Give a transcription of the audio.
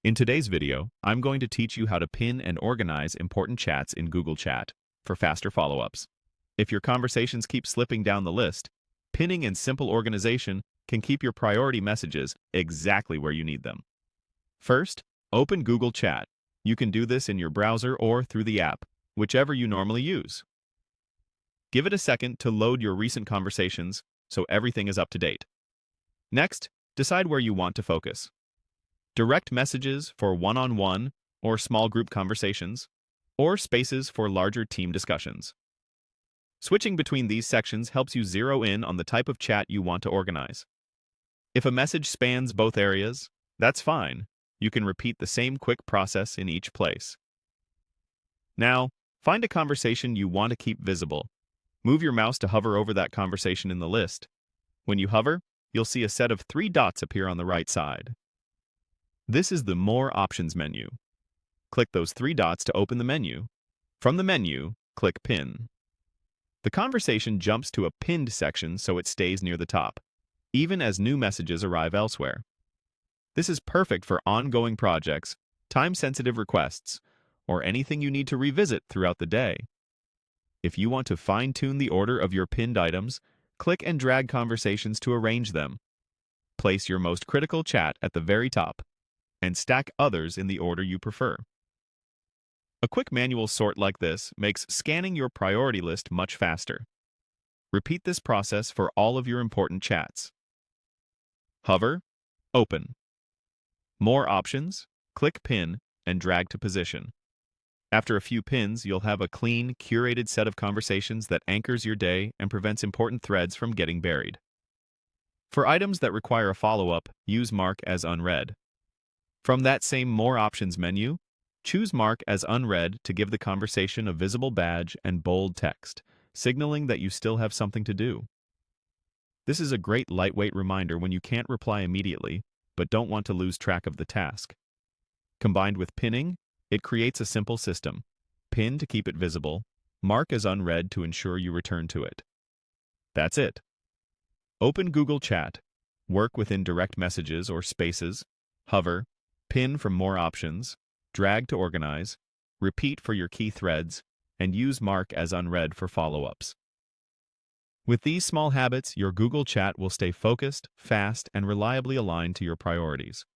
In today's video, I'm going to teach you how to pin and organize important chats in Google Chat for faster follow-ups. If your conversations keep slipping down the list, pinning and simple organization can keep your priority messages exactly where you need them. First, open Google Chat. You can do this in your browser or through the app, whichever you normally use. Give it a second to load your recent conversations so everything is up to date. Next, decide where you want to focus. Direct messages for one-on-one or small group conversations, or spaces for larger team discussions. Switching between these sections helps you zero in on the type of chat you want to organize. If a message spans both areas, that's fine. You can repeat the same quick process in each place. Now, find a conversation you want to keep visible. Move your mouse to hover over that conversation in the list. When you hover, you'll see a set of 3 dots appear on the right side. This is the More Options menu. Click those 3 dots to open the menu. From the menu, click Pin. The conversation jumps to a pinned section so it stays near the top, even as new messages arrive elsewhere. This is perfect for ongoing projects, time-sensitive requests, or anything you need to revisit throughout the day. If you want to fine-tune the order of your pinned items, click and drag conversations to arrange them. Place your most critical chat at the very top, and stack others in the order you prefer. A quick manual sort like this makes scanning your priority list much faster. Repeat this process for all of your important chats. Hover, Open. More options, click Pin, and drag to position. After a few pins, you'll have a clean, curated set of conversations that anchors your day and prevents important threads from getting buried. For items that require a follow-up, use Mark as Unread. From that same More Options menu, choose Mark as Unread to give the conversation a visible badge and bold text, signaling that you still have something to do. This is a great lightweight reminder when you can't reply immediately, but don't want to lose track of the task. Combined with pinning, it creates a simple system. Pin to keep it visible, mark as unread to ensure you return to it. That's it. Open Google Chat, work within direct messages or spaces, hover, pin from More Options, drag to organize, repeat for your key threads, and use Mark as Unread for follow-ups. With these small habits, your Google Chat will stay focused, fast, and reliably aligned to your priorities.